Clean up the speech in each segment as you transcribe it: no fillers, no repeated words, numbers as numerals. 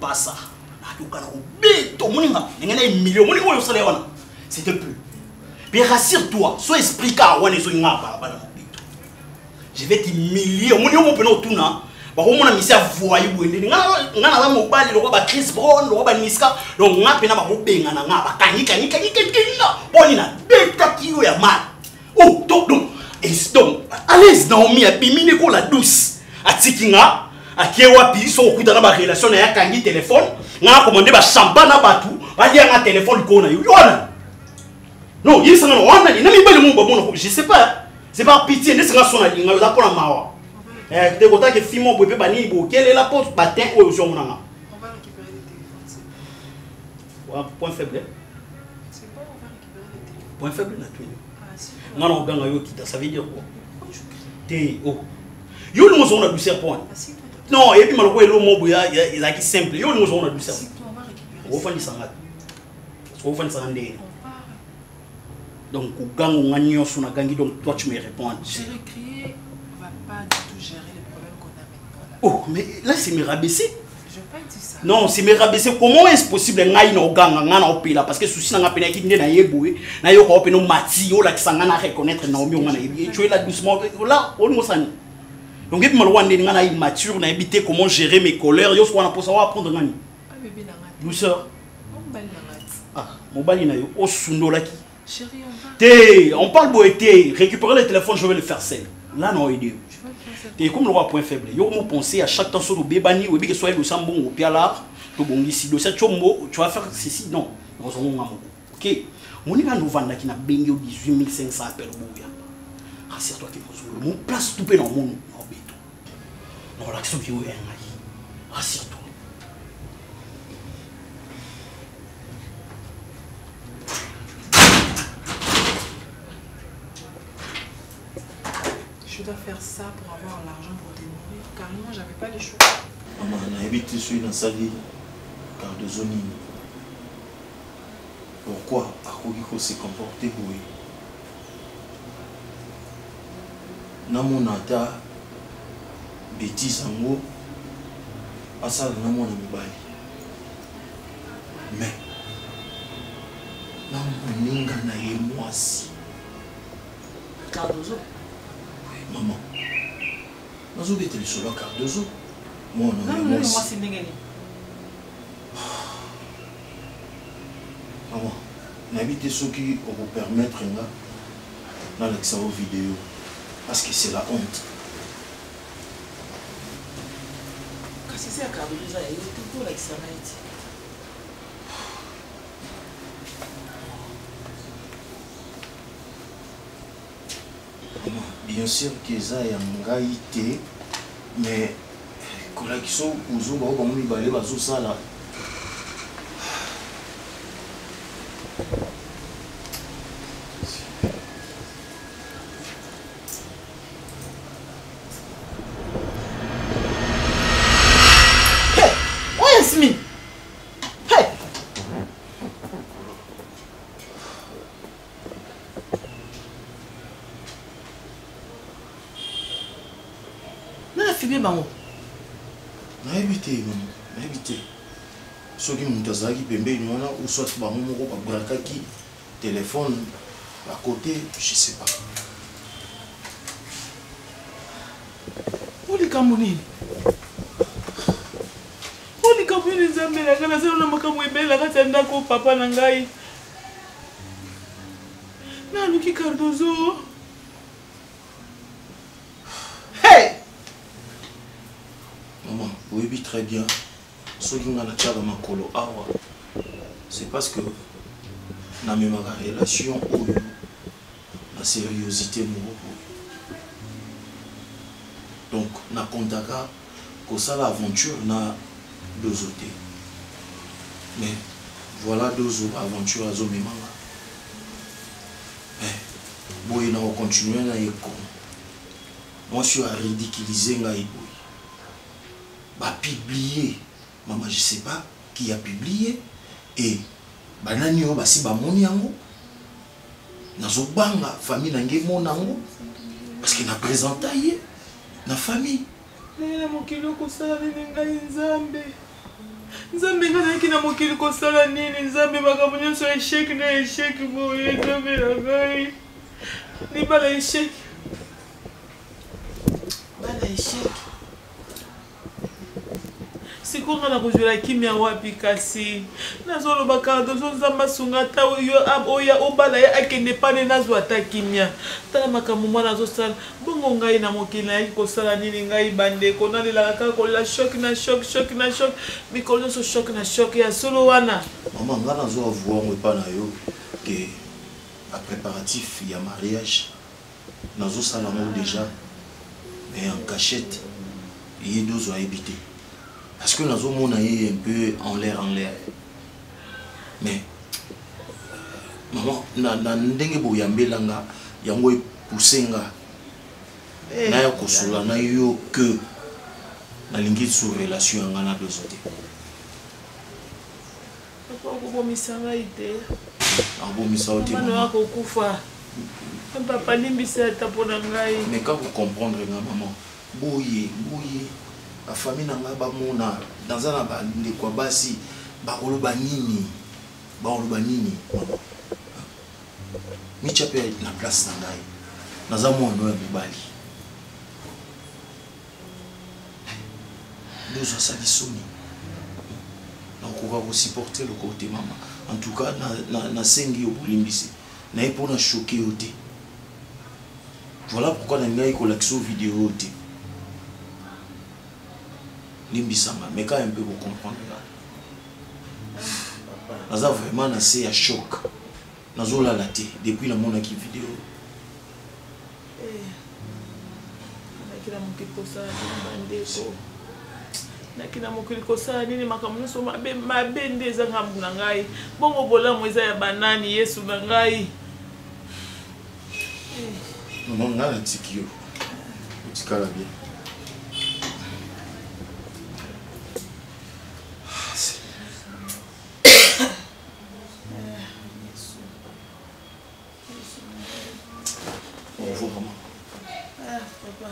pas ça. S'il te plaît. Mais rassure-toi, sois expliqué à Wan et je vais t'humilier. Mon nom peut nous tourner. Bah on a mis ça voyou. On a mobile le roi Chris Brown, le roi Niska. Donc on a peine à rober on a kani. Bonina, bête qui est mal. Oh donc allez Naomi a bimine ko la douce. A tikinga, a kewapi so kuta na ba relation na ya kangi téléphone. Nga commander ba champagne na batu, ba dia nga téléphone ko na yo. Non, il s'en a je sais pas. C'est pas pitié, laisse-moi son avis. On va prendre mawa. Tu vois que Fimo peut pas ni beau. Quelle est la pause matin au jour mon an? On va récupérer les téléphones. Point faible. C'est bon, on va récupérer les téléphones. Point faible na tu. Ah si. Non non, ganga yo kita, ça veut dire quoi? Té oh. Yo nous on a du serpent. Non, et puis maloko elo mobo ya il a qui simple. Yo nous on a du serpent. On va récupérer. On va faire sangat. On va faire sangat. Donc, donc toi tu me réponds. J'ai crié, on ne va pas du tout gérer les problèmes qu'on a maintenant là. Oh, mais là c'est me rabaisser. Je n'ai pas dit ça. Non, c'est me rabaisser. Comment est-ce possible parce que souci n'a pas péné qui n'a yéboué, n'a eu qu'à peine mati, ou la qui s'en a reconnaître Naomi on a tu es là doucement là on nous s'en. Donc et puis malwan n'a n'a immature n'a évité comment gérer mes colères, yo soit pour savoir apprendre ngani. Ah bébé n'a pas. Douceur. Ah, mon bali na yo o sundo là qui. Chérie, on parle boété, récupérer le téléphone, je vais le faire seul. Là, non, il dit. Comme le roi point faible, il y a pensé à chaque temps sur le bébani, ou bien que soit le sambon ou bien là, tu vas faire ceci, non. Ok. Mon niveau nous vend qui n'a béni au 18 500 appels au bouillard. Rassure-toi qu'il faut mon place tout dans mon béton. Non, l'action qui est un rassure-toi. Je dois faire ça pour avoir l'argent pour te nourrir. Carrément, j'avais pas les choix. Maman, on a évité celui dans sa vie. Car de zone. Pourquoi Akogiko s'est comporté pour lui? Namon ata bêtise en gros. À ça, namon a mis. Mais namon ninga na ye moisi. Cardozo. Maman, nous avons été sur la carte de zoo. Moi, moi, c'est Nengani. Maman, on a habité ceux qui vont permettre dans l'examen vidéo. Parce que c'est la honte. Quand c'est à Cardozo, il y a toujours l'examen. Bien sûr que ça y a un gaïté, mais quand ils sont aux autres, comme ils vont aller ça là. Hey, oh Yasmine. Hey. Filmer bango. Na évité maman, na évité. Ceux qui montent à qui pembe nous ou soit bango moko ba braka qui téléphone à côté, je sais pas. Oli kamuni. Oli kamuni nzambela kana sala na makambo ebela kati ndako papa na ngai. Na luki Cardozo. Maman, vous voyez très bien, ceux qui ont la tchaba makolo awa, c'est parce que dans ma relation ou la sérieuxité donc na contaka que ça l'aventure na deux autres. Mais voilà deux autres aventures à Zomimanga. Mais boy na continuer na yeko. Moi je suis à ridiculiser ngai. Bah publier, maman je sais pas qui a publié et banani yo basi ba moni yango nazo banga famille nange monango parce que na présenté na famille na mokilo ko sala ngai nzambe Nzambe nganaki na mokili kosala nini Nzambe makambo nyonso échec na échec boye Nzambe na ngai libala échec bala échec sikonga na kozwela kimia wapi kasi nazoloba kaka Nzambe asunga ata oya obala ye akende pane nazwa ata kimia tala makambo mwana azosala bongo ngai na mokili nayaki kosala nini ngai bandeko nalelaka kaka kolela shok na shok na shok mikolo nyonso shok na shok ya solo wana mama nga nazo avouer epa na yo ke préparatif ya mariage nazosala yango déjà mais en cachette ye dozwa yebi te parce que nazomona ye un peu en l'air mais maman na ndenge boyambelanga yango epousse nga naya kosola na yo que nalingi sur relation yanga na besoin te akobomisa ngai te abomisa yo te mwana akokufa papa limbisa ata mpona ngai mais quand vous comprendre nga maman boye la famille n'a pas mona dans un bandeko basi bakoloba nini michape na place na ngai naza mwana ya mobali nous osali soni nakoka supporter le côté mama en tout cas na sengi yo bolimbisi na epona choquer yo te voilà pourquoi na ngai ko l'action vidéo te limbisanga mais quand un peu pour comprendre naza vraiment assez à choc nazola la té depuis la mona qui vidéo nakina mokili kosala bandeko nakina mokili kosala nini makambo nyonso mabe nde eza ngambu na ngai bongo bolamu eza ya banani yesu na ngai non nga na tiki yo otikala bien bonjour maman. Papa.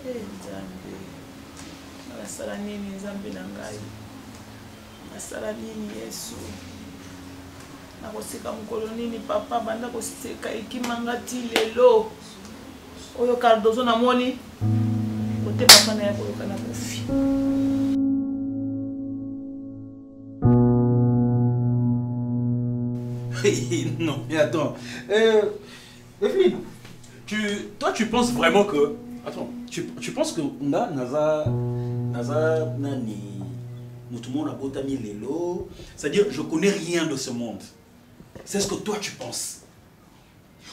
Nzambe. Nasala nini Nzambe na ngai? Nasala nini Yesu? Nakoseka mokolo nini papa banda koseka ekimanga ti lelo. Oyo kardozo na moni. Kote papa na ya koyoka na kofi. Non, mais attends. Evelyne, toi, tu penses vraiment que... Attends, tu penses que... Naza, Nani, tout le monde a botami lelo. C'est-à-dire, je connais rien de ce monde. C'est ce que toi, tu penses.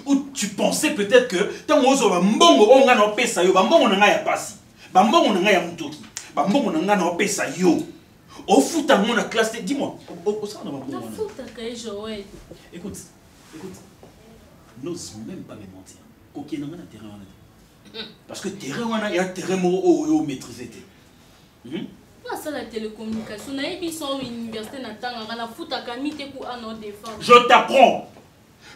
Ou tu pensais peut-être que... Tant que tu as mbongo, on a un pesa yo, mbongo na ya pasi. Mbongo na ya mutoki. Mbongo na un pesa yo. Au foot à mon classe, dis-moi. Au sein de ma Joël. Écoute, n'ose même pas me mentir. Coquin n'a pas de terrain. Parce que terrain, il y a terrain où maîtriser. Ça la télécommunication, na ebi son université na tanga na foot à kamite ku ano défense.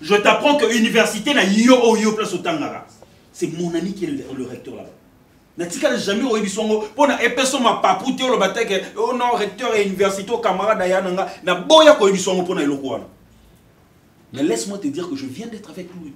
Je t'apprends que l'université na yo place au tangara. C'est mon ami qui est le recteur là-bas. Natika jamais au ebisongo pona epeso ma papoute o lo bateke o non recteur et université au camarade ayananga na boya ko ebisongo pona eloko wana. Mais laisse-moi te dire que je viens d'être avec lui.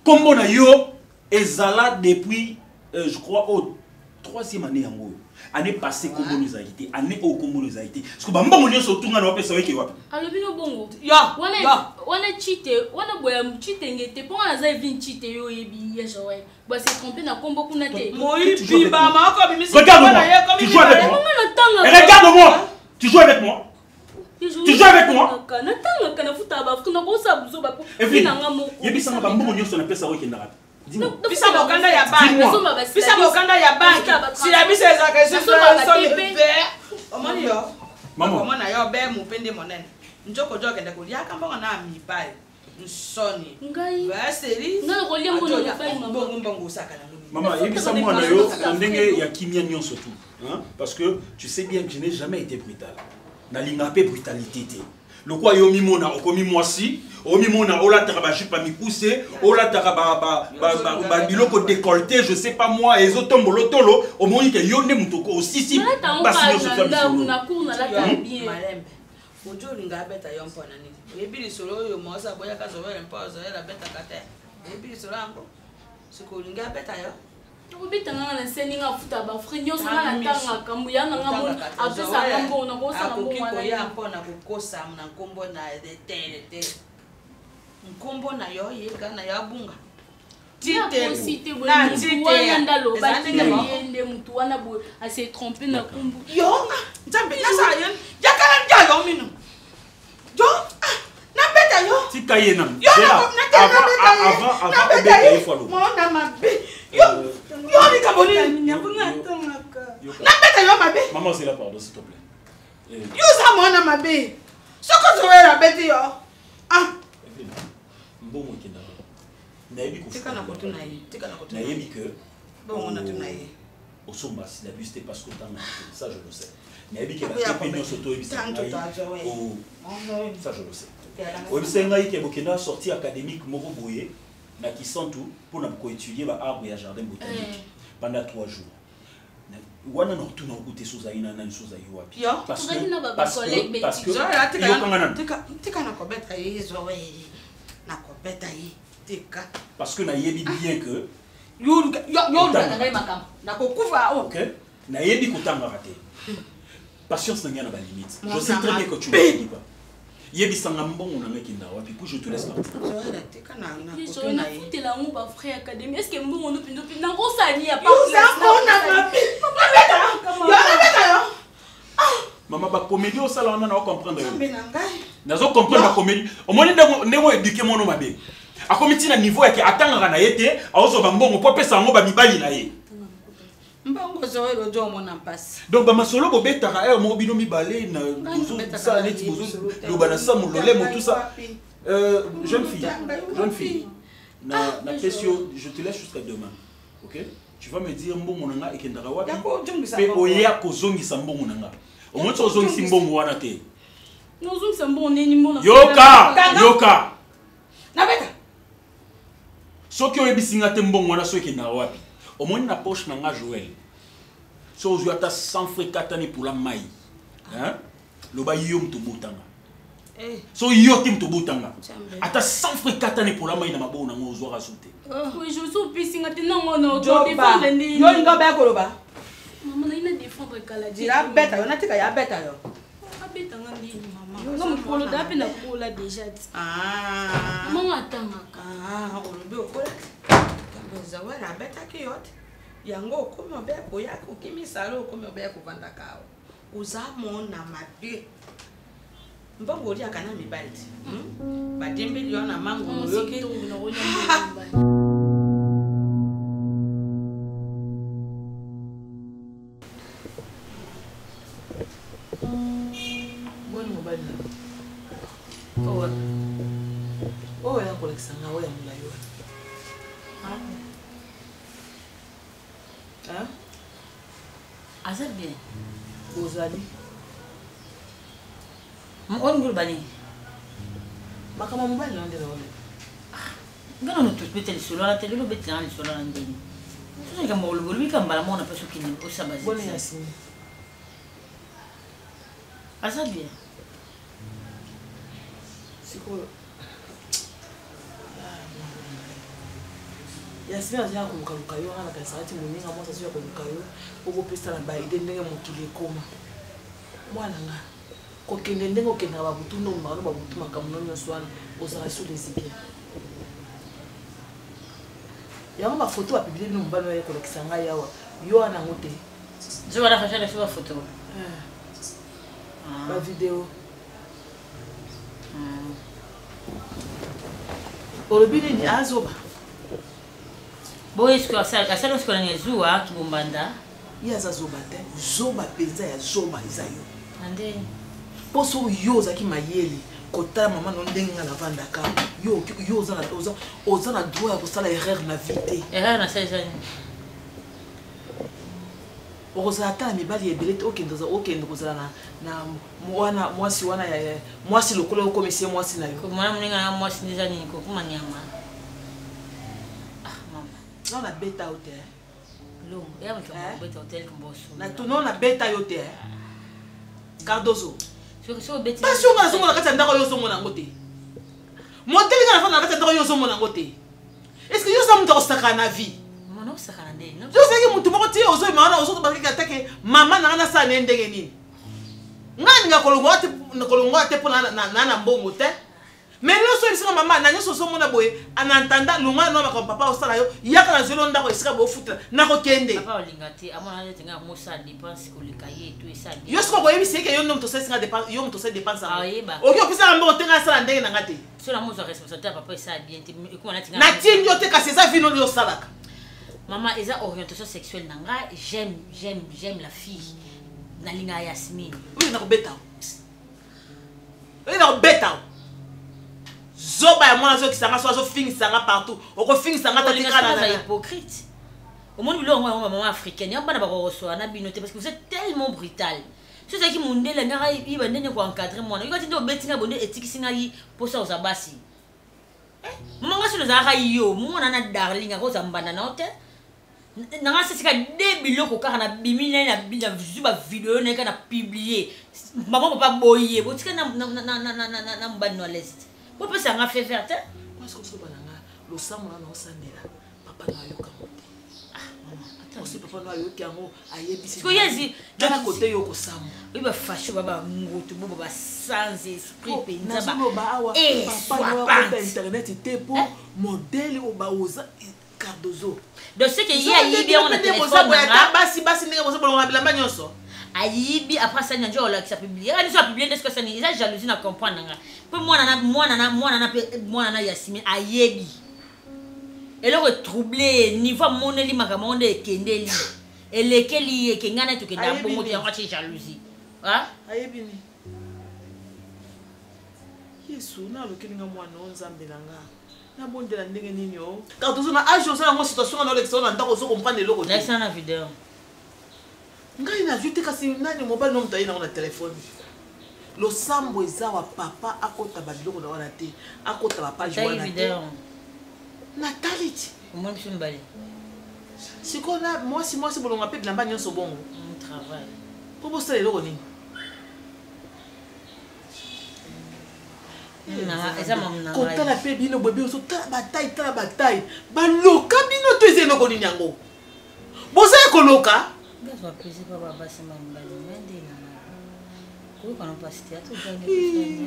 Comme on a yo ezala depuis je crois au 3e année yango. Année passée comme nous a été, année au comme nous a été. Parce que bambo nyo so tunga na pesa weke wapi. Alors bino bongo. Ya. Wana cheater, wana boya cheater ngete pona na za vin cheater yo yebi ya Joël. Ba se tromper na kombo kuna te. Moïbi bama ko bimisi. Regarde-moi. Tu joues avec moi. Regarde-moi. Tu joues avec moi. Tu joues avec moi. Kana tanga kana futa ba kuna ko sa buzo ba ko. Yebi sanga bambo nyo so na pesa weke ndara. Pisa mokanda ya banki. Pisa mokanda ya banki. Si la bise za question omoni yo. Maman. Omona yo be mupende monene. Njoko joke ndeko liaka mbongo na mipai. Nsoni. Ngai. Ba seri. Nga ko lia mbono mipai mama. Mbongo saka na ngoni. Maman, yebisa moi na yo ndenge ya kimia nyon surtout, hein? Parce que tu sais bien que je n'ai jamais été brutal. Na linga pe brutalité té. le quoi yo mimona okomi mwasi o mimona ola taraba jupa mikuse ola taraba ba biloko décolleté je sais pas moi et zotombolo tolo o moni ke yo ne mutoko aussi si parce que je fais na cour na la bien malembe ojo linga beta yo mpona nini ebili solo yo mosa boya ka zo vele mpozo ela beta kate ebili solo ango siko linga beta yo obita nga na seni nga futa ba frinyo so na tanga kambu ya nga mo apesa kambo na ko sa kambo wana ya mpona kukosa na nkombo na de nkombo na yo yeka na ya bunga tite na tite ndalo ba yende mutu wana bo a se tromper na kombo yo nzambe na sa yo yakala nja yo mino yo na beta yo tika yena yo avant obeta ifalo mona mabe yo ni kaboni nyabunga tonaka na beta yo mabe maman c'est la pardon s'il te plaît yo sa mona mabe soko zo era beti yo mbongo kenda nayebi ko tika na kotuna yi nayebi que bon on a tuna yi osomba si la buste parce que tant ça je le sais nayebi que la opinion soto ebisa ça je le sais obisenga ike bokenda sortie académique moko boye na kisantu pour na ko étudier ba arbre ya jardin botanique pendant 3 jours wana no tuna okute soza ina na soza yo wapi parce que tika na kobeta yi zo we na kobeta yi tika parce que na yebi bien que yo na makam na kokufa OK na yebi kotanga raté patience na ngana ba limite je sais très bien que tu ne dis pas yebi sanga mbongo na meki ndawa puis je te laisse partir tika na je na futé la mon ba frère académie est-ce que mbongo no pindo na rosali ya pas maman ba comédie au salon na comprendre nazo comprendre la comédie au moins ndemo éduquer mon homme mabe a comité na niveau yake atanga na yete aozo ba mbongo po pesa ngo ba mibali na ye mbongo zo elo jo mona passe donc ba masolo bo betara mo bino mibale na bozo ça net bozo lo bana sa mulole mo tout ça jeune fille na question je te laisse jusqu'à demain OK tu vas me dire mbongo nanga ekendara wapi pe oya kozongisa mbongo nanga au moins ozongisa mbongo wana te nozongisa mbongo neni mbongo yoka na beta soki oyebisinga te mbongo wana so ekendara wapi au moins na poche nanga Joël so ozwi ata 100 francs katani pour la mai hein loba yo mto botanga so yo te mto botanga ata 100 francs katani pour la mai na mabona ngo ozwa rasoute oui je suis pisinga te nango no to défendre ni yo nga ba koloba maman na ina défendre kala di la beta yo na tika ya beta yo abeta ngandi maman no mukolo da pe na kola déjà maman atangaka olobi okola kameza wala beta ki yote yango okomi obeya koyaka okimisala okomi obeya kovanda kao oza mona mabe mbongo oliaka na mibali te badembeli yo na mango oyoki boni mobali oyo ya kolekisanga oyo ya molai wana aza bien ozali on ngul bani makambo mobali na ndela ole ngana no tupete lisolo na tele lo beti na lisolo na ndeni sasa kama ulugulu bika mbala mona peso kini osabazi boni yasini aza bien siko Yasmin azia koluka yo na kasati muninga mosa sio koluka yo obo pesa na ba ide ndenge motuli koma mwana nga ko kende ndenge okenda ba butu no ma ba butu makamno nyonso wana ozala sur les idées ya ma photo a publier no mbano ya kolekisa nga yawa yo ana ngote je wala fasha la fiba photo ba video olobile ni azoba boy siko asala siko na zuwa kibombanda yaza zoba te zoba penza ya zoba izayo ande poso yo zaki mayeli kotala mama no ndenga na vandaka yo oza na droit ya kosala erreur na vie te erreur na 16 ans okozala ata na mibali ebele te okende kozala na mwana mwasi wana ya mwasi lokola okomesie mwasi na yo mwana moninga na mwasi neza nini kokoma nyama non na beta yo te longo ya beta hotel komboso na non na beta yo te Cardozo so beti passion nga zongo na kati ya ndako yo zongo nango te modeli nga na fana na kati ya ndako yo zongo nango te est-ce que yo sa mutu akosaka na vie mwana osaka na ndenge yo seki mutu moko ti ozo imana ozo bakika take mama na ngana sa ne ndenge nini ngani nga kolongo ate po na mbongo te mais lo so bisika mama na nyoso so mona boye anantanda lunga no ba papa osala yo yaka na zelo ndako esika bo futa na ko kende papa olinga te amona nete nga mosa dépense ko likaye to esa yo siko boye bisike yo ndo so singa dépense yo ndo so dépense ah yeba oki opisa mbongo tenga sala ndenge na ngate so la mosa responsabilité papa esa bien te ko na tinga na tindi yo te kasi eza vino yo salaka maman eza orientation sexuelle nanga j'aime la fille na linga Yasmine oui na ko beta oui na ko beta zoba ya mwana zo kisanga so fingisanga partout oko fingisanga tatika na hypocrite au monde bilo ngwa maman africaine ya bana ba ko na binote parce que vous êtes tellement brutal so ça qui mondela ngara iba ndene ko encadrer mwana yo kati ndo betinga bonde etikisinga yi posa uzabasi maman ngaso za yo mwana na darling ko zambana na hotel nanga sika de biloko kaka na bimina na zuba video na kana publier maman papa boye botika na mbano à l'est vous pouvez s'en faire faire ça moi ce que je bananga lo samu na osandela papa na yo kamote maman attends aussi papa na yo kiango ayebisi ko yezi na côté yo ko samu iba fasho baba ngutu bobo ba sans esprit penza ba papa na ko internet te po modèle o ba oza Cardozo donc ce que il y a bien on a téléphone na basi ndenge bozo bolonga bilamba nyonso ayibi après ça nyanjo ola qui ça publier ani ça publier est-ce que ça ni ça jalousie na comprendre nga pour moi na Yasmine ayebi eloko troublé niveau moneli makamonde ekendeli elekeli ekengana to kenda bongo to yango ti jalousie ah ayebi ni Yesu na lokelinga mwana onzambe nanga na bondela ndenge nini o Cardozo na age osala ngo situation na lekso na ndako zo comprendre eloko te laisse na vidéo ngai na vite kasi nani mobile no mutayi na telefone lo sambo eza wa papa akota babiloko na wana te akota ba page wana te Nathalie comment tu me balé sikona mwasi bolonga pe bilamba nyonso bongo travail po bosala eloko nini kotala pe bino bwebe oso tala bataille baloka bino to eza eloko nini yango boza ekoloka Gazo plaisir papa basi mambali mendina. Ko kana pastia to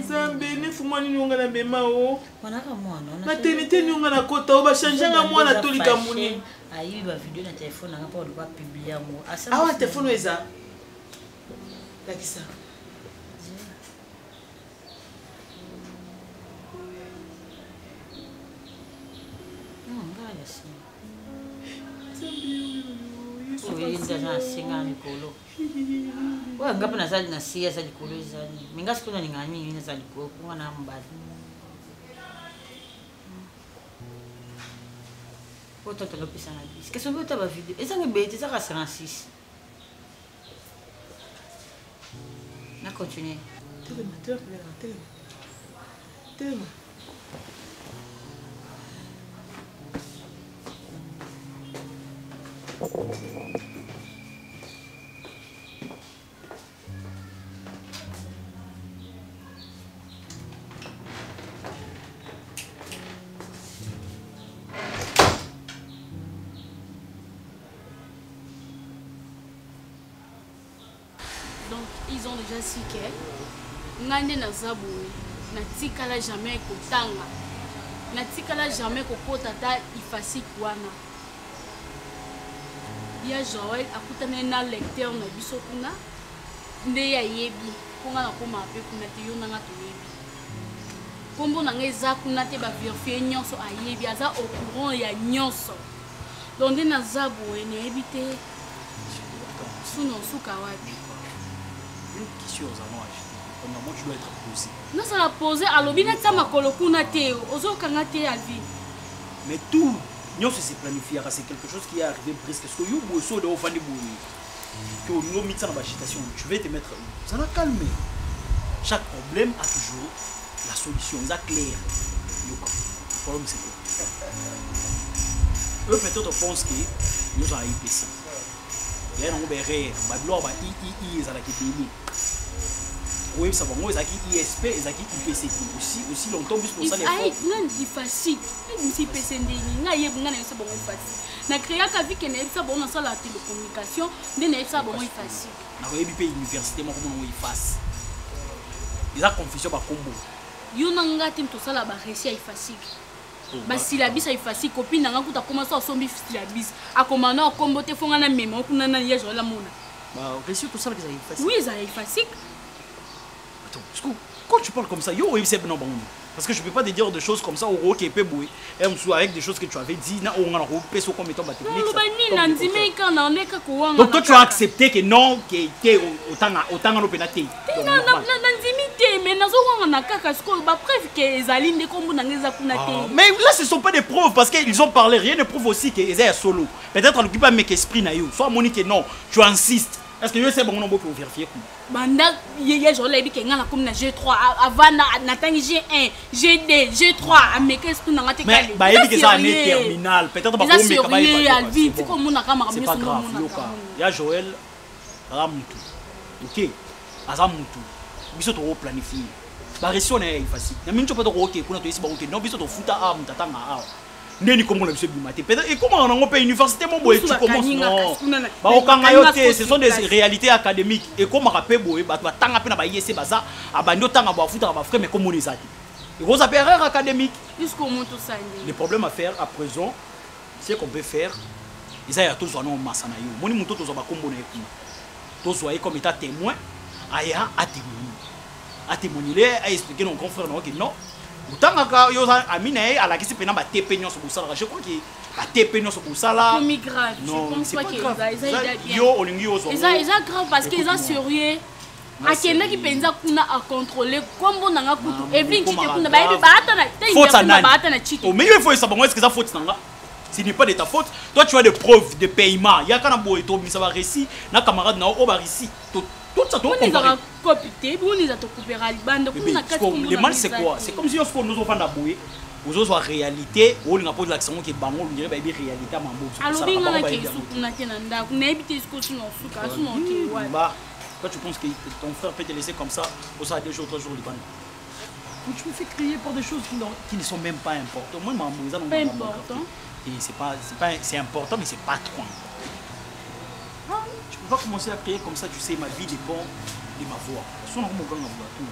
Zambe ne fuma ni nyonga na bema o. Wana ka mwana. Maternité nyonga na kota o ba changeanga mwana to lika muni. Ayi ba video na téléphone nga pa ba publier mo. Asa. Ah téléphone eza. Lakisa. Inda singa nikolo. Wa ngapi na sali na sia sali kuluza ni. Minga sikuna ningani ni sali ko na mbali. Oto to lopisa na bis. Que sobe taba video. Esa ngebeti za ka 36. Na continue. Telema. Donc ils ont déjà su que ngande na zabuni na tikala jamais kotanga na tikala jamais kokota ta ifasi kwana ya Joël akutana na lecteur na biso kuna nde ya yebi konga na koma pe kuna te yo nanga to yebi kombo na ngeza kuna te ba vérifier nyonso ayebi aza au courant ya nyonso donc nde na zabu ene ebite suno suka wapi. Une question aux amants achetés. Normalement, tu dois être posé. Non, ça l'a posé. Alors, bien que ça m'a coloqué na te, ozo kanga te à vie. Mais tout, non, c'est planifié. C'est quelque chose qui est arrivé presque. Parce que you bosso de ofandi bouni. que au niveau mixant dans l'agitation, tu vas te mettre. Ça va calmer. Chaque problème a toujours la solution. Ça clair. Le problème c'est quoi? Eux peut-être pensent que nous avons eu ça. Il y a un rare. Babylon va II ça la qui paye. Oui, ça va moi ça qui ISP et ça qui IPC aussi longtemps plus pour ça les fois. Non, il facile. Même si IPC ndeni, nga yeb nga na ça bon facile. Na créer ka vie que na ça bon dans la télécommunication, ndeni ça bon facile. Na yebi pe université mo comment on face. Ils a confusion ba combo. Yo nanga tim to ça la ba réussir facile. Ba syllabus ay facile copine nanga kuta commencer à sombi syllabus. A commander au combo te fonga na memo kuna na yejo la mona. Ba réussir tout ça que ça est facile. Oui, ça est facile. Attends, quand tu parles comme ça, yo c'est non bon. Parce que je peux pas te dire des choses comme ça au rock et peboué. Et avec des choses que tu avais dit na on a repé sur comme étant technique. Donc toi tu as accepté que non que autant en pénalité. Non mais nazo na kaka sko ba preuve que ezali ndeko mbuna ngeza kuna te. Mais là ce sont pas des preuves parce qu'ils ont parlé, rien ne prouve aussi que Eza est solo. Peut-être on occupe pas mec esprit na yo. Soit Monique non, tu insistes. Est-ce que c'est bon nombre pour vérifier quoi? Banda hier je l'ai dit que ngala comme na G3 avant na tangi G1, G2, G3 ameke tout na ngate kale. Mais ba yebi que ça année terminale, peut-être pas comme meka ba yebi. C'est comme na kama c'est pas grave, ya Joël Ramutu. OK. Azamutu. Biso to planifier. Ba réussir na facile. Na mincho pas to OK kuna to isi ba OK. Non biso to futa mtatanga awa. Ndeni comme on a vu maté peut-être et comment on a pas université mon boy tu commences non ba okanga yote ce sont des réalités académiques et comment rapé boy ba tanga pe na ba yese baza abandi otanga ba futa ba frère mais comment on les a dit et gros erreur académique jusqu'au moment tout ça le problème à faire à présent c'est qu'on peut faire ils a tous non masana yo moni muto to ba kombo na ekuma to zo comme état témoin aya a témoigner a expliquer nos confrères non que non utanga yo amina à la kisi pena ba TP nyonso busala je crois que ba TP nyonso busala c'est grave je pense pas que yo olingi yo zo ça grave parce que ça sérieux akenda ki penza kuna a contrôler kombo nanga kutu Evelyn chite kuna ba yebi ba ata na faute ba ata na chite oh mais il faut savoir est-ce que ça faute nanga ce n'est pas de ta faute toi tu as des preuves de paiement ya kana boy to mi ça va récit na camarade na o ba récit tout ça tout le mal c'est quoi? C'est comme si on nous offre d'abouer aux autres réalité où on a posé l'accent qui est bango on dirait bah réalité à mambo alors toi tu penses que ton frère peut te laisser comme ça pour ça 2 jours 3 jours le tu me fais crier pour des choses qui ne sont même pas importantes moi mambo ça non pas important et c'est important mais c'est pas trop tu peux pas commencer à crier comme ça, tu sais, ma vie dépend de ma voix. Si on a un grand voix, tu peux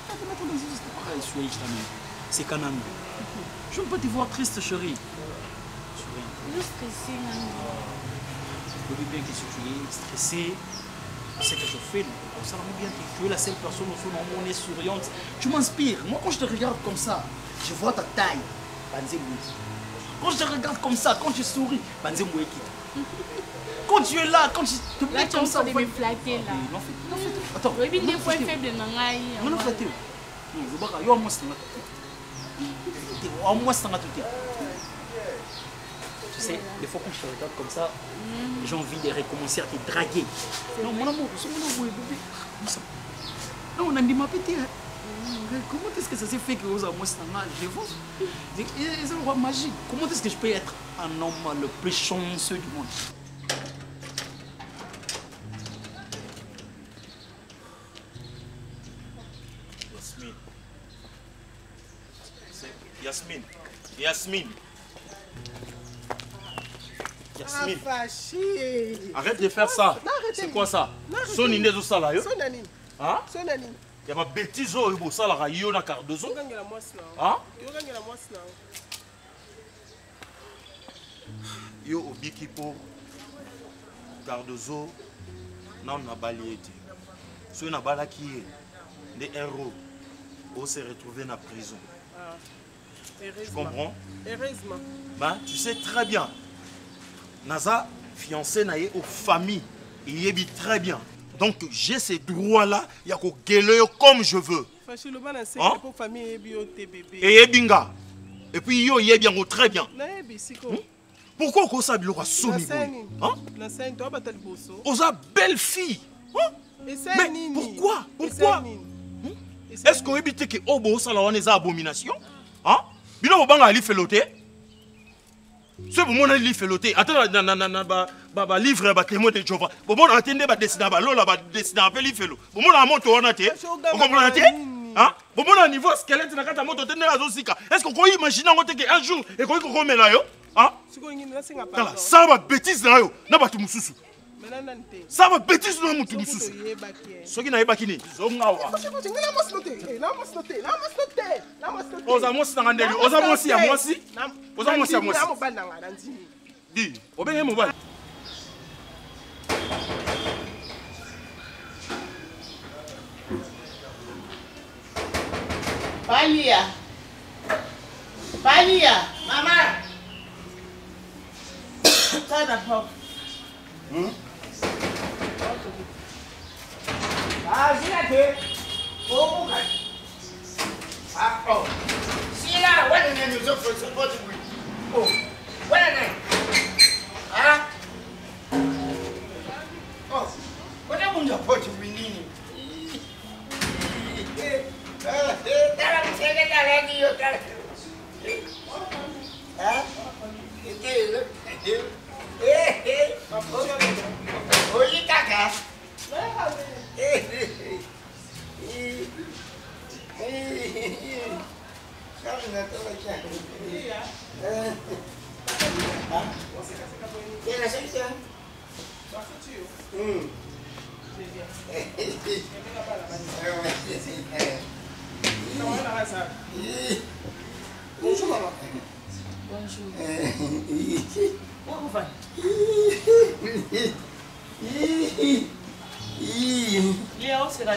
pas te mettre dans les yeux, c'est canon. Je ne peux pas te voir triste, chérie. Je suis stressée, je veux bien que si tu es stressée, c'est ce que je fais. Ça va bien, tu es la seule personne au fond où on est souriante. Tu m'inspires. Moi, quand je te regarde comme ça, je vois ta taille. Quand je te regarde comme ça, quand tu souris, quand tu es là, quand tu te plais comme ça, de me flatter là. Non, attends. Oui, bien des fois faible nangai. Non, flatter. Non, je vois yo moi c'est au moins ça tout. Tu sais, des fois quand je te regarde comme ça, j'ai envie de recommencer à te draguer. Non, mon amour, c'est mon amour, bébé. Non, on a dit ma petite. Comment est-ce que ça s'est fait que vous avez moi je vois. C'est un roi magique. Comment est-ce que je peux être un homme le plus chanceux du monde? Yasmine. Arrête de faire ça. C'est quoi ça? Sonine de ça là. Sonani. Hein? Sonani. Il y a ma bêtise au beau ça là. Il y a un quart de zone. Hein? Yo obiki po Cardozo na on a balayé. Si on a balayé qui est des héros, on s'est retrouvé dans la prison. Tu comprends? Heureusement. Ben, tu sais très bien. Naza, fiancé naïe aux familles, il y est très bien. Donc j'ai ces droits-là, il y a qu'au gueuler comme je veux. Et binga. Et puis yo y est bien très bien. Pourquoi on ça biloko soni boy? Hein? La scène, toi, batal bosso. Oza belle fille. Hein? Mais pourquoi? Pourquoi? Est-ce qu'on évite que Obo ça la wana abomination? Hein? Bino banga ali feloté. C'est pour moi ali feloté. Attends ba livre ba témoin de Jéhovah. Bon moi attendez ba dessiner ba lola ba dessiner appel li felo. Bon moi la moto wana té. Vous comprenez? Hein? Bon moi niveau squelette na kata moto tende azosika. Est-ce qu'on peut imaginer que un jour et qu'on komela yo? Hein? Ça va bêtise na yo. Na ba tu mususu. Ça va bêtise na mutu mususu. Soki na yeba kini. Zongawa. Oza mosi na ngandeli. Oza mosi ya mosi. Oza mosi ya mosi. Di, obenge mobile. Pania, mama. Sana pop. Ah, silape. Oh, bukan. Oh. Sila, what is the support to Oh, what is it? Ah? Oh, what am I supposed to be needing? Oye, caca. Bonjour maman. Bonjour. Comment Léo, c'est la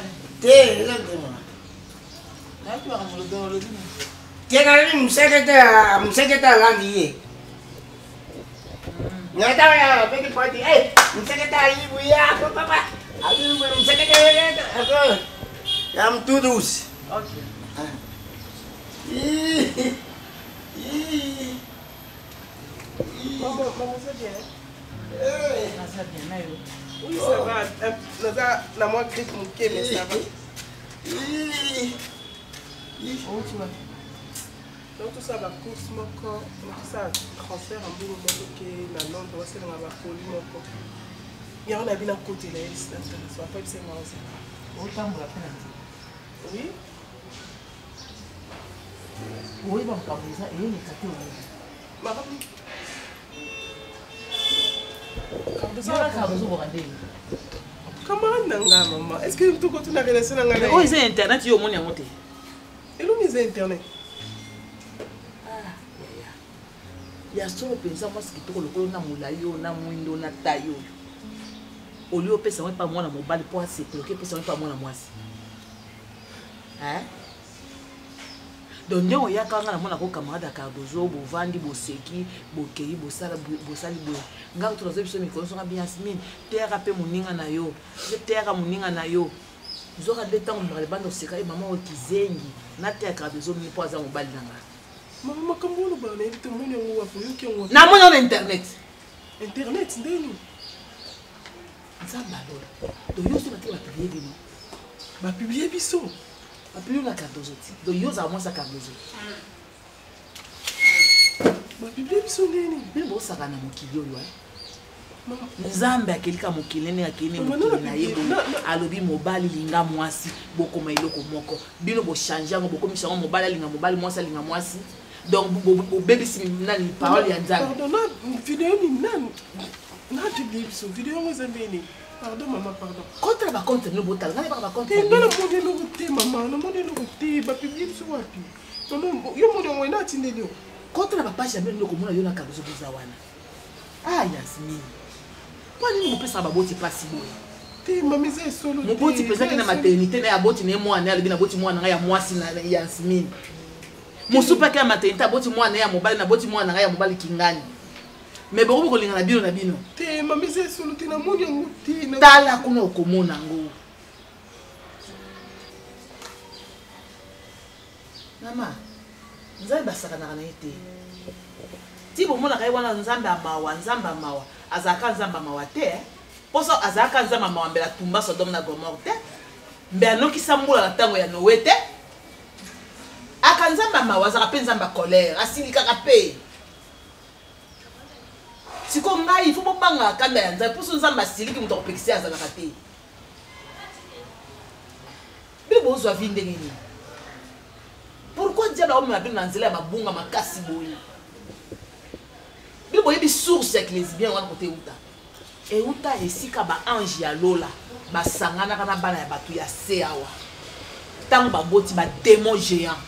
I'm too douce. Ok. Maman, c'est bien. Ça bien, oui, ça va. La moi grippe mon pied, mais ça va. Oh, tu vois. Donc tout ça va course mon corps, tout ça transfert en bout de la langue, on va se faire la folie mon corps. Il y a un habit à côté là, ça va pas être c'est moi aussi. Autant pour la peine. Oui. Oui, bon, comme ça, et il est caté au comment nanga maman? Est-ce que tu continues à relaxer dans la? Oh, c'est internet, yo mon yamote. Et l'on est internet. Ah, il y a solo pensa moi ce qui te le na mulayo na mwindo na tayo. Au lieu de penser pas moi na mobile pour se bloquer penser pas moi na moi. Hein? Donc on y a quand on a un camarade à Cardozo, Bovandi, Boseki, Bokei, Bosala, Bosali, Ngang to the semi consommer bien semaine, terre à paix moninga na yo, terre à moninga na yo. Nous aurons des temps dans les bandes de secret, maman qui zengi, na terre Cardozo, ni pas à mobile nanga. Maman, comment on va aller te monter au wafou? Na mon on internet. Internet, ndeni. Ça balol. Donc yo c'est la publier bien. Ba publier biso. Appelez la Cardozo. Donc, vous avez moins Cardozo. Ma Bible est sonnée. Mais bon, ça va dans mon kilio. Nzambe akeli ka mokilene akeli mokilene alobi mobali linga mwasi boko mailoko moko bino bo changer ngo boko mishango mobali linga mobali mwasi linga mwasi donc bo baby si nani parole ya nzambe pardon vidéo ni nani na Bible so vidéo ngozambeni. Pardon maman, pardon. Contre la compte nous botal, n'allez pas contre. Non la monde no côté maman, non monde no côté, ba publier sur wapi. Non yo monde on na tindeli. Contre la page jamais no komona yo na Cardozo buzawana. Ah Yasmine. Kwa nini mpesa baboti pasi boy? Te mama ze solo. Moboti pesa na maternité na aboti ne mwana ya libina boti mwana ya mwasi na Yasmine. Mosupa ka maternité aboti mwana ya mobali na boti mwana ya mobali kingani. Mais beaucoup de gens ont dit que te mami c'est solo te na moni nguti na tala kuna okomona ngo mama nzai basaka na kana ite ti bomona kai wana nzambe amawa azaka nzamba mawa te poso azaka nzamba mawa mbela tumba Sodome na Gomorre te mbe anokisa mbula na tango ya Noé te aka nzamba mawa azaka pe nzamba colère asilikaka pe siko ngai il faut bobanga kanda ya nzambe poso nzamba asiliki muto akopekisa azalaka te bibo ozwa vi ndenge nini pourquoi diable aomema bino na nzela ya mabunga makasi boye bibo yebi source ya ecclésie wana kote euta esika baange ya lola basanganaka na bana ya bato ya se awa ntango baboti badémon géant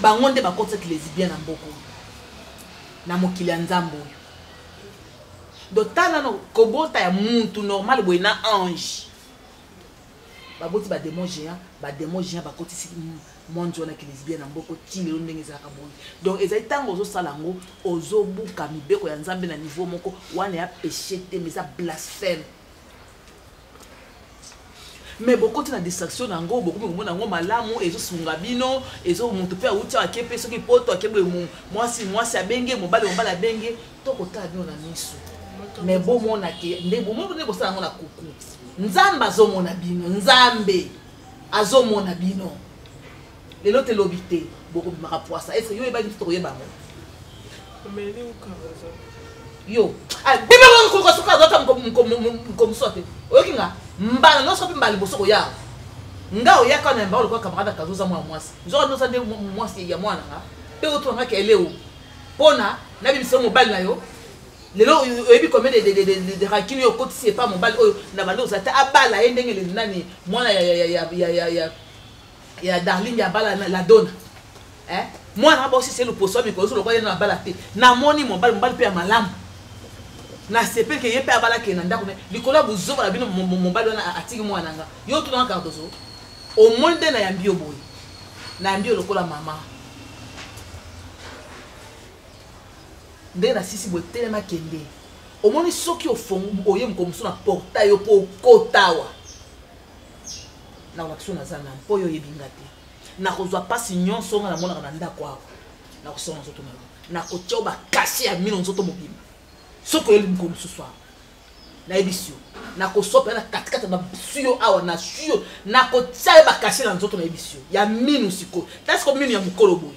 bango nde bakotisa ecclésie na mboko na mokili ya nzambe oyo dotala no kobota ya muntu normal boye na ange baboti badémon géant bakotisi monde wana ecclésie na mboko ti lelo ndenge ezalaka boye donc ezali ntango ozosala yango ozobuka mibeko ya nzambe na niveau moko wana ya péché te mais eza blasphème mais bokoti na distraction nango bokomi komona yango malamu ezosunga bino moto mpe awuti ake mpe soki poto ake boye mwasi abenge mobali abenge tokotala bino na miso mais bomona ke nde bomona kosala yango na kuku nzambe azomona bino nzambe azomona bino lelo te lobi te bokobimaka poisa est-ce yo ebaki to koyeba ngo yo bima kokosuka zota mkomsote oyoki nga mbala noso pe mbali bosoko ya nga oyaka na mbalo kwa camarade kazoza mwa mwasi nzoka nosa nde mwasi ya mwana nga pe otonga ke eleo pona na biso mobile na yo lelo oyebi combien de rakini yo kotisi pas mobile oyo na balo za ta abala ye ndenge le nani mwana ya darling ya bala la dona mwana ba aussi c'est le poso mi ko so lo kwa na bala te na moni mobile pe ya malamu na sepe ke ye pe abala ke na ndako ne likola buzo bala bino mobile na atiki mwana nga yo tu na karto so au monde na yambi oboy na yambi lokola mama nde na sisi bo telema kende omoni soki ofongu oye mkomso na portail yo po kotawa na wakisona zana po yo yebinga te na kozwa pasi nyonso nga na mona na ndako awa na kosona nzoto na kotia ba kasi ya mino nzoto mobima soko yeli mkomso swa na ebisio na kosopa na katikata na suyo awa na suyo na kotia ba kasi na nzoto na ebisio ya mino siko tas ko mino ya mukolo boy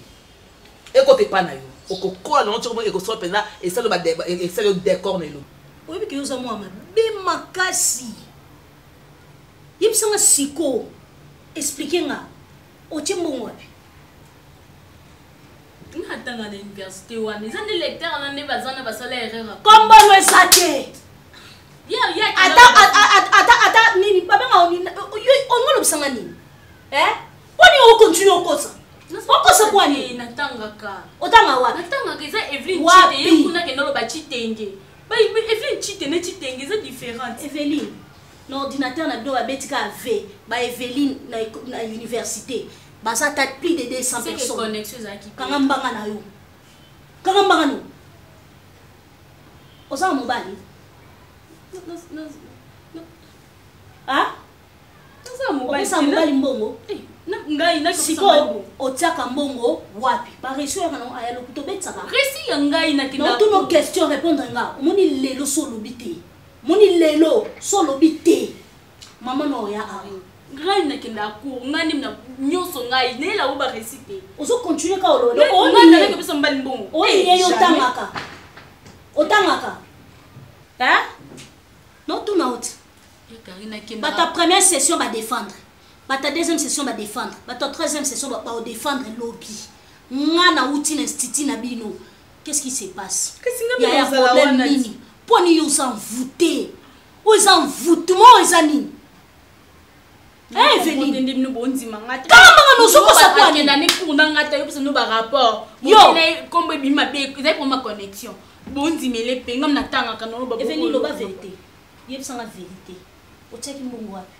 ekote pa na yo okokola na nzoto ekosopa na esalo ba esalo décor na elo oyebi ke yoza mwa mabe makasi yebisanga siko expliquer nga otie mbongo wapi natanga na université wana eza nde lecteur na nde bazana basala erreur kombolo eza te ata nini babenga ongolobisanga nini poni okontinue okosa okosa kwani natangaka otanga wapi natangaka eza Eveline Chite ye kuna ke noloba Chitenge Eveline Chite ne Chitenge eza différente Eveline l'ordinateur na bino babetika ave ba Eveline na université baza ta plus de 200 personnes kanga mbanga na yo kanga mbanga no oza mobali oza mobali mbongo ngai na siko otiaka mbongo wapi ba reçu ya kana aya lokuto betsaka resi ya ngai na kina non toutes nos questions répondre nga omoni lelo solo bité moni lelo solo bité mama no ya ari ngai na kina ku ngani na nyoso ngai ne la uba resi te ozo continuer ka olo ngai na ke biso mbali mbongo oye yo otangaka non tout not ta première session va défendre ta deuxième session va défendre ta troisième session va défendre lobby ngana uti na institut na bino qu'est-ce qui se passe il y a un problème nini poni yo s'envoûter aux envoûtements les amis Eveline ndi mno bonzima ngata kama no soko sa kwani na ne kuna ngata yo biso no ba rapport yo ne kombe bi mabe za pour ma connexion bonzima le penga mna tanga kana no ba Eveline lo ba vérité yebisa nga vérité oteki mbongo wapi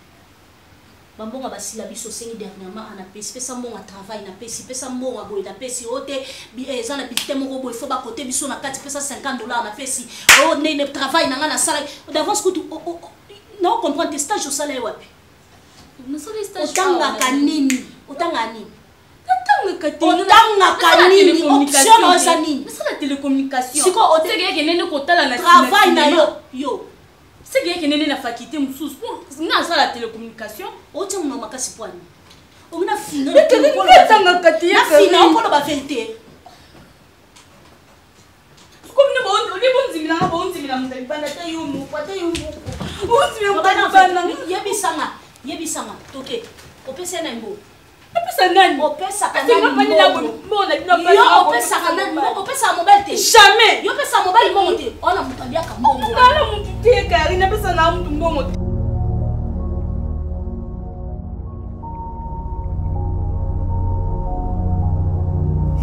bambonga basila biso sengi dernièrement ana pesi pesa mbonga travail na pesi pesa mbonga boy na pesi ote eza na bitite moko boy faut ba côté biso na kati pesa $50 na pesi o ne travail na nga na sala d'avance que tu non comprendre tes stages au salaire wapi no so les stages otanga kanini otanga nini otangaka nini option na oza nini misala télécommunication siko otekeyeke nene kotala na travail na yo sekeyeke nene na faculté mosusu mpo nga asala télécommunication otia muna makasi pwani omina fina etangaka te fina okoloba vérité comme ne bonzimilanga bonzimila moto libanda te yo moko te yo moko bonzimila moto libanda yebisanga toke opesa na mbo opesa nani opesaka opesaka mobile te jamais yo opesa mobile mbongo te ona moto aliaka mbongo ala motu te kari napesa na motu mbongo te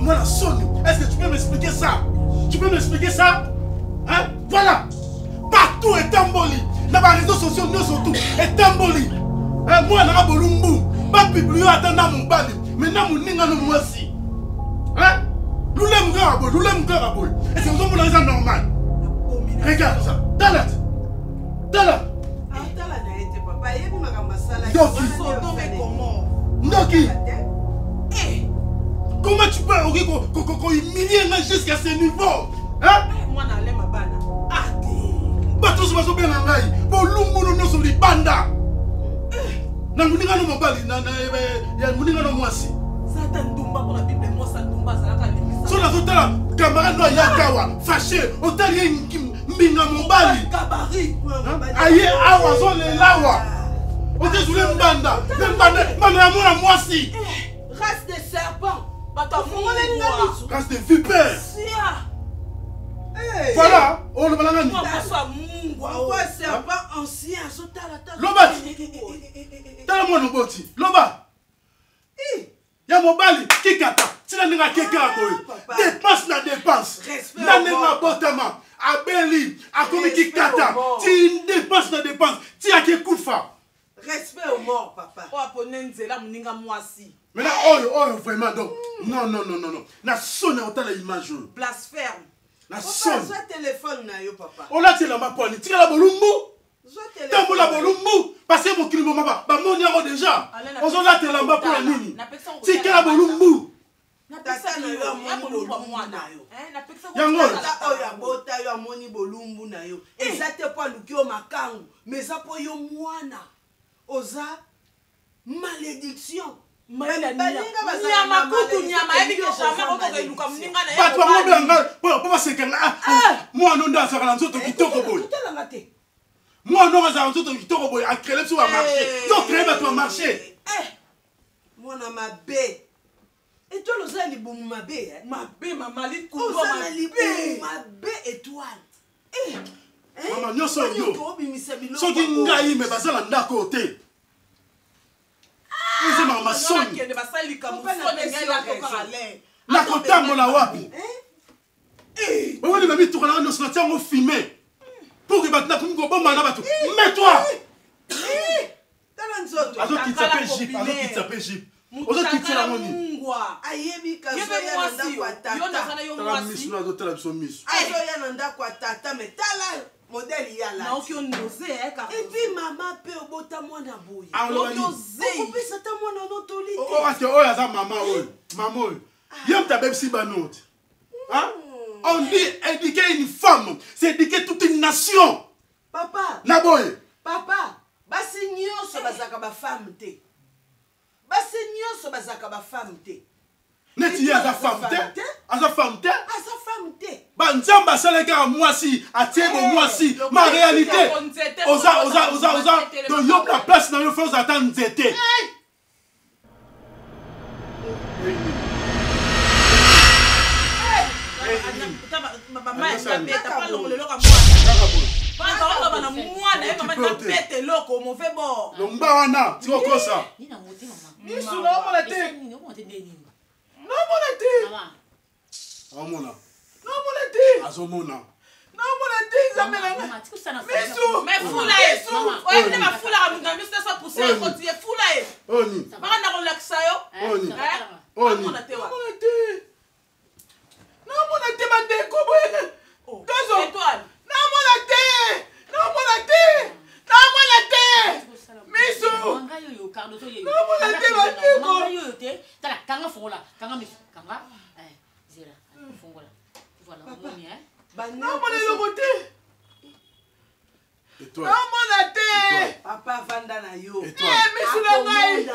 Voilà, Sony, est-ce que tu peux m'expliquer ça? Tu peux m'expliquer ça? Hein? Voilà! Partout est emboli. Dans les réseaux sociaux, nous surtout, est emboli. Hein? Moi, je suis bolumbu. Pas publié à dans mon bali. Maintenant, mon ninga no moi aussi. Hein? Nous l'aimons garaboy, nous l'aimons garaboy. Et c'est comme ça normal. Regarde ça. Talat. Talat. Ndoki. Comment tu peux humilier jusqu'à ce niveau? Hein? Moi, je suis pas tous les gens bien en aïe. Pour l'homme, nous sommes des bandas. Na muninga no mobali ya muninga no mwasi. Satan dumba pour la Bible, moi ça dumba ça la limite. So la zotala camarade no yakawa fâché, otali mbinga mobali. Kabari. Aye awa zo le lawa. Ote zule mbanda ya mwana mwasi. Race de serpent. Race de vipère. Voilà, on le balangani. Moi serpent ancien, Lobat. Tala mwana boti. Loba. Ya mobali kikata. Tina ninga keka boy. Dépense na dépense. Na ninga botama. Abeli, akomi kikata. Ti dépense na dépense. Ti akekufa. Respect aux morts, papa. Oh, aponenze la muninga mwasi. Mais là, oh, vraiment, donc. Non. Na sonne autant l'image. Blasphème. Na sonne. Papa, téléphone na yo, papa. On a tiré la maponi. Tire la bolumbu. Tambo la bolumbu. Passez mon kilo mama. Ba mon yaro déjà. On s'en a tiré la maponi la nini. Tire la bolumbu. Nataka na yo bolumbu mwana yo. Yango. Oya bota yo amoni bolumbu na yo. Ezate po luki o makangu. Mais ça po yo mwana. Oza malédiction. Nyama kutu nyama ebi ke jamais ko ko iluka mninga na yo. Bato ba nganga po sekanga. Moi non da sakala nzoto kitoko boy. Moi non za nzoto kitoko boy a créer sur un marché. Yo créer bato marché. Moi na mabe. Et toi le zali boum mabe hein. Mabe mama li ku ko mabe étoile. Mama nyoso yo. Soki ngai me bazala ndako te. C'est ma sonne. La kotambola wapi? On va mettre tout nos sentiments au filmé. Pour que batna comme go bomba na batu. Mets-toi. Azo qui s'appelle Jeep, azo qui s'appelle Jeep. Azo qui tient la moni. Ayebi kazo ya nda kwa tata. Tala misu na dotela biso misu. Azo ya nda kwa tata mais tala modèle ya la. Na okyo ndose eka. Et puis maman pe obota mwana boye. Ondose. Okopesa ta mwana notoli. Oh parce que oh ya za maman oy. Maman oy. Yom ta bébé si banote. Hein? On dit éduquer une femme, c'est éduquer toute une nation. Papa. Na boy. Papa, basi nyonso bazaka ba femme te. Basi nyonso bazaka ba femme te. Neti ya za femme te. Aza femme te. Aza femme te. Banzamba saleka mwasi, atiego mwasi. Ma réalité. Oza. Donc yop la place na yo faut attendre nzete. yo Cardoso yo. Yo te. Tala kanga fongola, kanga miso, kanga. Zera, fongola. Voilà, mon hein. Non, mon le côté. Et toi? Non, mon até. Papa vanda na yo. Et toi? Mais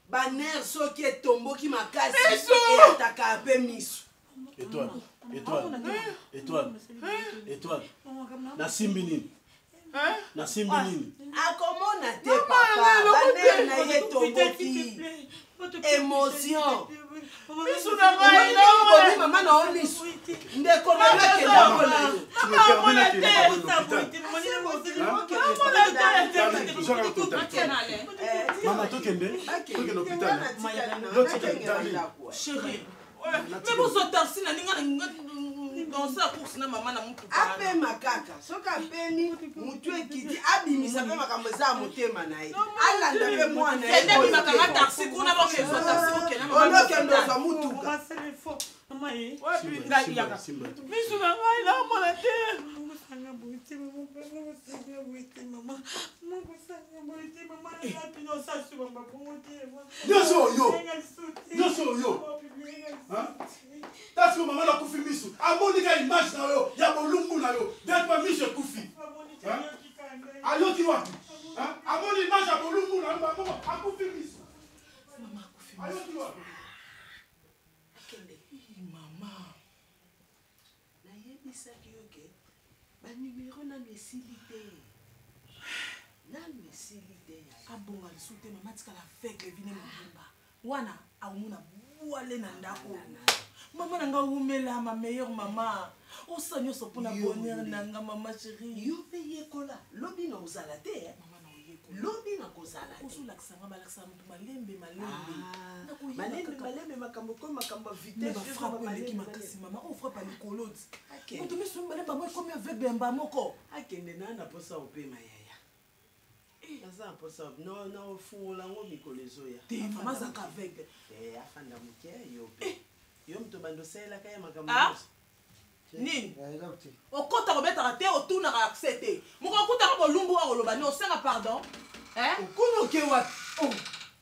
baner soki etomboki makasi Miso! ataka pe miso. Et toi? Et toi? Et toi? Et toi? Na simbi nini? Na simbi nini? Akomona te papa, baner na ye tomboki. Émotion. Miso na ngai. Maman na o miso. Ndeko na yo kelongo na yo. Tu me permets de te Maman, tu es l'hôpital. Chérie. Mais vous êtes assis na ninga dans sa course na maman na mutu. Ape makaka, soka peni mutu ekiti abimisa pe makambo za motema na ye. Alanda pe mwana ye. Kende makanga taxi kuna ba ke taxi ko kena maman. Ono kendo za mutuka. Maman ye. Ngai yaka. Miso na ngai na mona te. Sanga buiti maman, sanga buiti maman. Maman sanga buiti maman, na pino sa su maman buiti. Nyoso yo. Nyoso yo. Hein? Parce que maman a koufi misu. Amonika image na yo, ya bolungu na yo. D'être pas mis sur koufi. Hein? Allo ki wapi? Hein? Amoni image ya bolungu na yo, maman a koufi misu. Maman koufi misu. Allo ki wapi? Kende. Maman. Na yebisa ki yo ke ba numéro na mesilité. Na mesilité. Abonga lisute maman tika la fake vine mobimba. Wana aumuna buale na ndako. Maman nanga umela ma meilleure maman. Osanyo so pona bonheur nanga maman chérie. Yo pe yekola. Lobi na uzala te. Maman na yekola. Lobi na kozala te. Osu laksanga balaksa mutu malembe. Malembe makambo ko makambo Mais vitesse. va frapper qui makasi maman. On frappe à l'écolo. Mutu misu mbale ba moi comme avec bemba moko. Akende na na posa opema yaya. Naza posa no no fungola ngo mikolezo ya. Te maman zaka avec. Afanda muke yo pe. Yo mto bando sela kaya makambo. Nini? Okota kobeta te otuna ka accepter. Moko okuta ko bolumbu wa koloba ni osenga pardon. Okuno ke wat.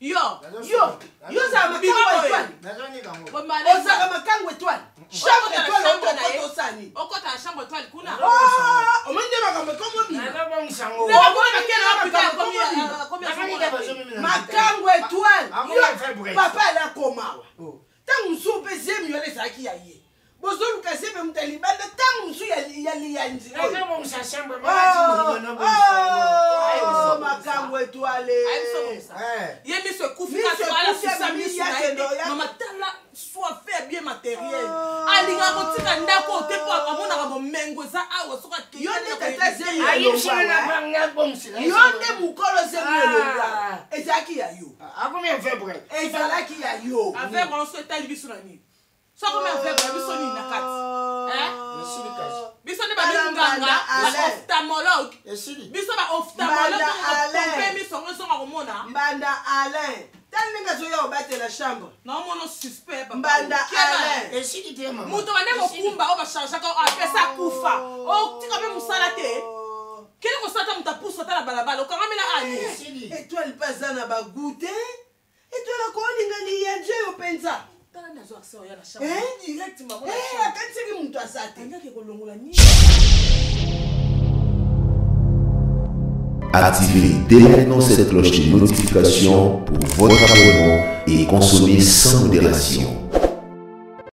Yo za makango etwani. Oza makango etwani. Chambre etwani okota osani. Okota chambre étoile kuna. Omende makambo komo bi. Makango etwani. Papa la komawa. Tangu msupe zemi yole saki ya ye. Bozolu kasebe mtalibanda tangu msu ya liyanzi. Makango etwale. Yemi se kufika twala sisa misu na ete. Mama tala soit fait bien matériel. Alinga kotika ndako te po akamona ka momengo za awo soka ke. Yonde tata zemi yolonga. Yonde mukolo zemi yolonga. Ezaki ya yo. Ezalaki ya yo. Avec on se tali bisu na ni. So comme avec bisu ni na kati. Bisu ne ba nganga, ophtalmologue. Bisu ba ophtalmologue ko pompe mi songo songo komona. Mbanda Alain. Talinga zo ya obatela chambre. Na mono suspect papa. Mbanda Alain. Muto ane mokumba o ba charge ka apesa kufa. O tika be musala te. Kile ko sata mutapuso tala balabala okangamela ani. Étoile pasana ba goûter. Étoile ko linga li yanje yo penza. Tala nazo accès ya la chambre. Directement. Akatsiki mtu asate. Ngake ko longola ni. Activez dès maintenant cette cloche de notification pour votre abonnement et consommez sans modération.